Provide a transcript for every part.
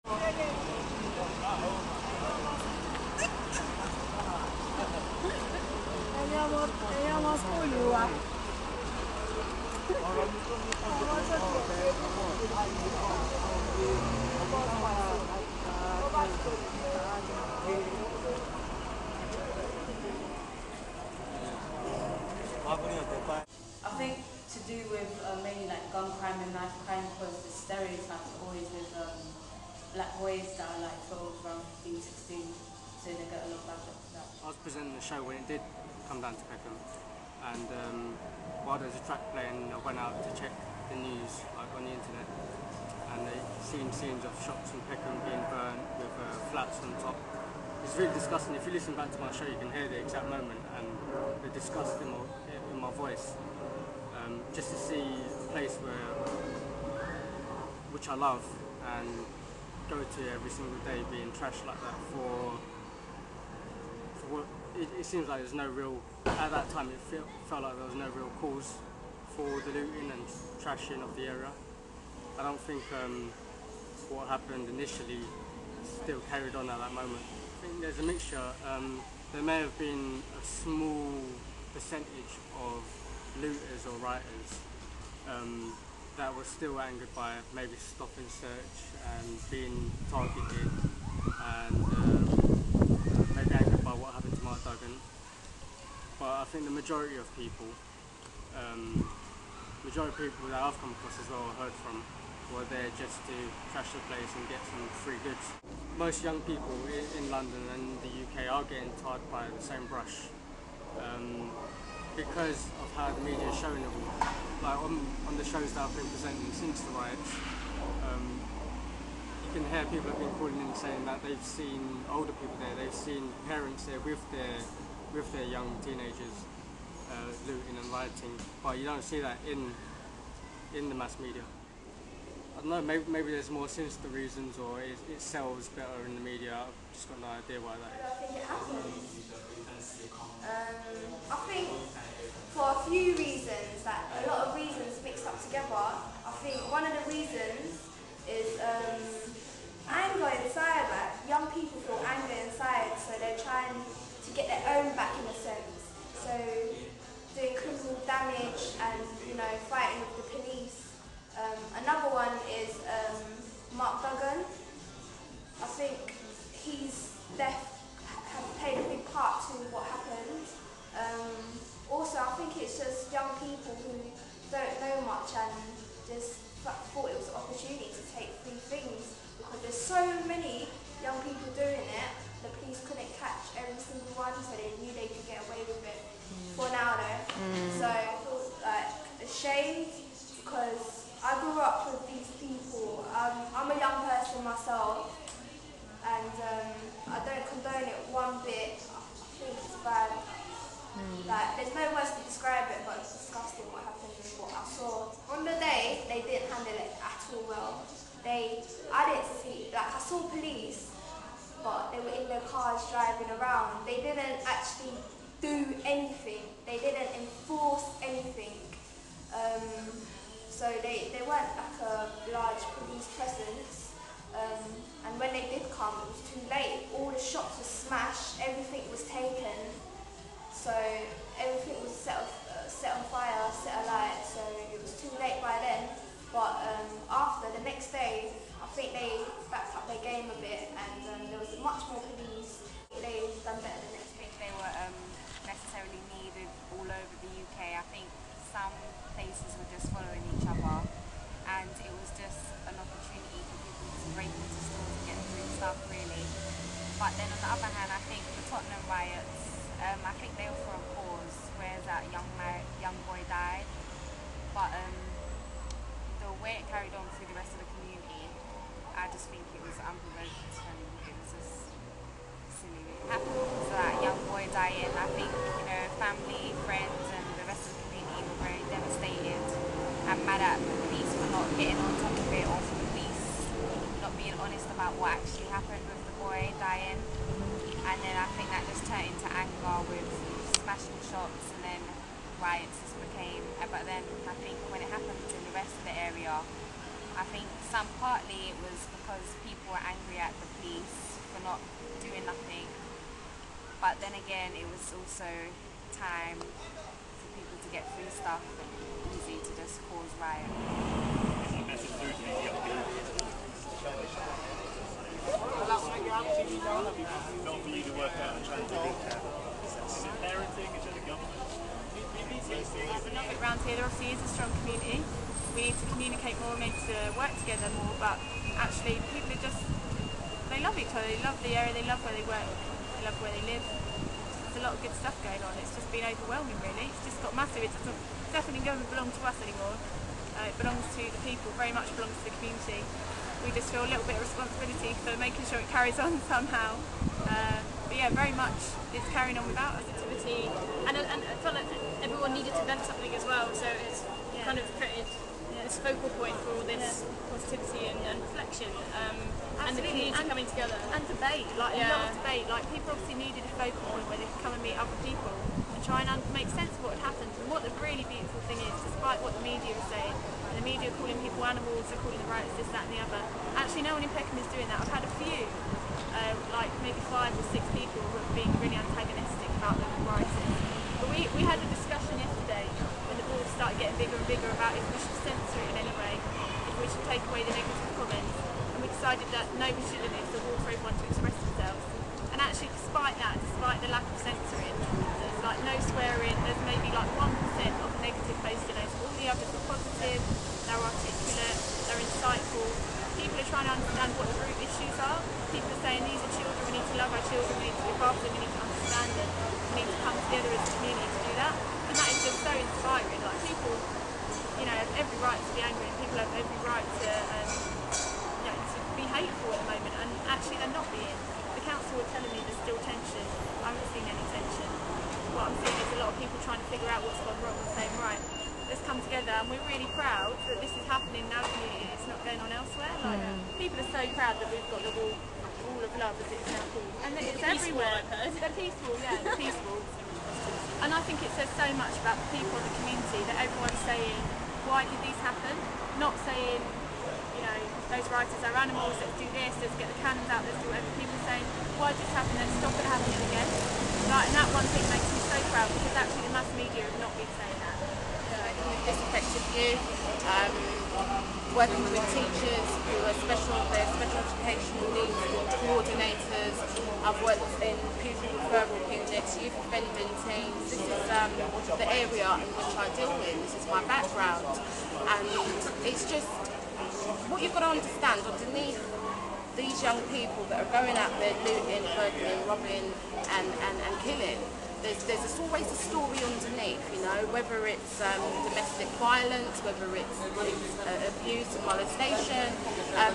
Andiamo a scuola. I think to do with mainly like gun crime and knife crime, because the stereotypes are always with black boys that are like 12, around 15, 16, so they get a lot back up to that. I was presenting the show when it did come down to Peckham, and while there was a track playing, I went out to check the news like on the internet, and they seen scenes of shops in Peckham being burnt with flats on top. It's really disgusting. If you listen back to my show, you can hear the exact moment and the disgust in my voice. Just to see a place which I love and go to every single day being trashed like that for what it seems like there's no real, at that time it felt like there was no real cause for the looting and trashing of the area. I don't think what happened initially still carried on at that moment. I think there's a mixture. There may have been a small percentage of looters or rioters that were still angered by maybe stop and search and being targeted, and maybe angered by what happened to Mark Duggan. But I think the majority of people that I've come across as well, heard from, were there just to trash the place and get some free goods. Most young people in London and the UK are getting tarred by the same brush because of how the media is showing it all. Like on the shows that I've been presenting since the riots, you can hear people have been calling in saying that they've seen older people there, they've seen parents there with their young teenagers looting and rioting, but you don't see that in the mass media. I don't know, maybe there's more sinister reasons, or it sells better in the media. I've just got no idea why that is. I think it happens. I think for a few reasons, like a lot of reasons mixed up together. I think one of the reasons is anger inside. Like young people feel anger inside, so they're trying to get their own back in a sense. So doing criminal damage and fighting with the police. Another one is Mark Duggan. I think his death has played a big part to what happened. Also, I think it's just young people who don't know much and just thought it was an opportunity to take free things, because there's so many young people doing it. The police couldn't catch every single one, so they knew they could get away with it for now though. So I feel like ashamed, because I grew up with these people. I'm a young person myself, and I don't condone it one bit. I think it's bad. Like, there's no words to describe it, but it's disgusting what happened and what I saw. On the day, they didn't handle it at all well. I didn't see, like I saw police, but they were in their cars driving around. They didn't actually do anything. They didn't enforce anything. So they weren't like a large police presence, and when they did come, it was too late. All the shops were smashed, everything was taken, so everything was set on fire, set alight, so it was too late by then. But after, the next day, I think they backed up their game a bit, and there was much more police. They done better the next day. They were necessarily needed all over the UK. I think some places were just following each other, and it was just an opportunity for people to break into stores and get through stuff really. But then on the other hand, I think the Tottenham riots, I think they were for a cause, whereas that young boy died. But the way it carried on through the rest of the community, I just think it was unprovoked, and it was just silly. It happened because of that young boy dying. I think family, friends, and the rest of the community were very devastated and mad at the police for not getting on top of it, or for the police not being honest about what actually happened with the boy dying. And then I think that just turned into anger with smashing shops, and then riots just became. But then I think when it happened in the rest of the area, I think partly it was because people were angry at the police for not doing nothing, but then again it was also time for people to get free stuff and easy to just cause riot. Around here there obviously is a strong community. We need to communicate more, we need to work together more, but actually people are just, they love each other, they love the area, they love where they work, they love where they live. There's a lot of good stuff going on. It's just been overwhelming really. It's just got massive. It definitely doesn't belong to us anymore. It belongs to the people, very much belongs to the community. We just feel a little bit of responsibility for making sure it carries on somehow. But yeah, very much it's carrying on without us. Activity, and I felt like everyone needed to vent something as well, so it's kind of created this focal point for all this positivity and reflection, and the community coming together. And debate, like a lot of debate. Like people obviously needed a focal point where they could come and meet other people and try and make sense of what had happened. And what the really beautiful thing is, despite what the media is saying, and the media calling people animals, they're calling the riots this, that and the other, actually no one in Peckham is doing that. I've had a few, like maybe 5 or 6 people who have been really antagonistic about the rioting. But we had a discussion yesterday when the board started getting bigger and bigger about if we should censor it in any way, if we should take away the negative comments, and we decided that no, we shouldn't. It's a war for everyone to express themselves. And actually, despite that, despite the lack of censoring, there's like no swearing. There's maybe like 1% of negative posting. All the others are positive. They're articulate. They're insightful. People are trying to understand what the root issues are. People are saying these are children. We need to love our children. We need to look after them. We need to understand them. We need to come together as a community to do that. And that is just so inspiring. Like people, you know, have every right to be angry, and people have every right to, to be hateful at the moment. And actually, they're not being. The council were telling me there's still tension. I haven't seen any tension. What I'm seeing is a lot of people trying to figure out what's gone wrong and saying, right, let's come together. And we're really proud that this is happening in our community. It's not going on elsewhere. Like people are so proud that we've got the wall of love, as it's now called, and it's everywhere. They're peaceful, yeah, they're peaceful. And I think it says so much about the people in the community that everyone's saying, why did these happen? Not saying, you know, those writers are animals, let's do this, let's get the cannons out, let's do whatever. People saying, why did this happen, let's stop it happening again. Like, and that one thing makes me so proud, because actually the mass media have not been saying that. Disaffected youth, working with teachers who are special educational needs coordinators. I've worked in pupil referral units, youth offending teams. This is the area in which I deal with. This is my background, and it's just what you've got to understand underneath these young people that are going out there looting, burgling, robbing, and killing. There's always a story underneath, you know, whether it's domestic violence, whether it's abuse and molestation.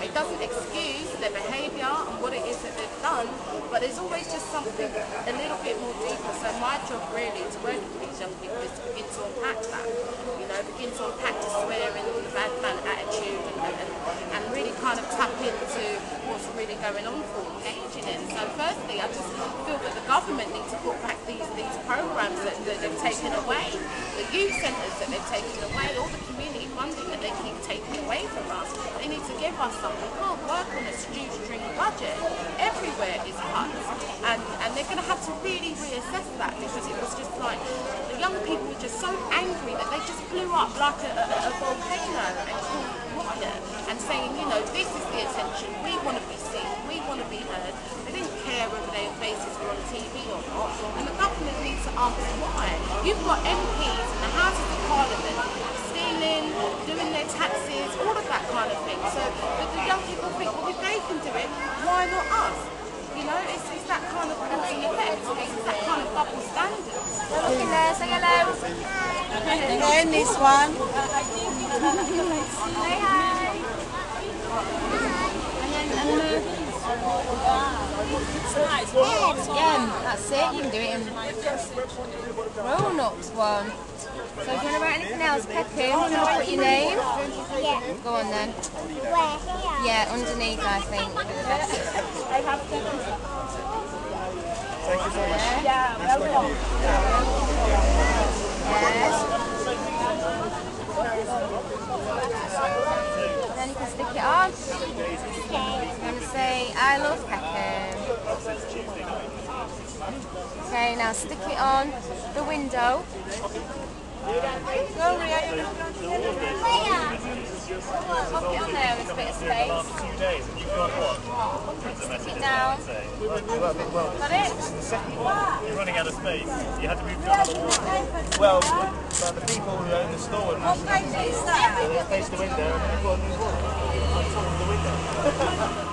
It doesn't excuse their behaviour and what it is that they've done, but there's always just something a little bit more deeper. So my job really to work with these young people is to begin to unpack that, you know, begin to unpack the swearing, the bad man attitude, and really kind of tap into what's really going on for them, engaging in. So firstly, I just feel that the government needs to put back these programs that they've taken away, the youth centres that they've taken away, all the community funding that they keep taking away from us. They need to give us something. We can't work on a shoestring budget. Everywhere is cuts, and they're going to have to really reassess that, because it was just like the young people were just so angry that they just blew up like a volcano and called riot and saying, you know, this is the attention, we want to be seen, we want to be heard. They didn't care whether their faces were on TV or not, and the government needs to answer why. You've got MPs in the Houses of Parliament stealing, doing their taxes, all of that kind of thing. So the young people think, well, if they can do it, why not us? You know, it's that kind of cause and effect. It's that kind of double standard. Look in there, say hello. And this one. Say hi. Again, that's it. You can do it in grown-ups one. So do you want to write anything else, Peckham? Do you want to put your name? Yeah. Go on then. Where? Yeah, underneath I think. I have to. Thank you so much. Yeah, welcome. Yes. Then you can I'm going to say, I love Peckham. Okay, now stick it on the window. Go, Ria. Pop it on there, there's a bit of space. Stick it down. Got it? You're running out of space. You had to move to another wall. Well, but the people who own the store and they face the window and they've got a new wall. On top of the window.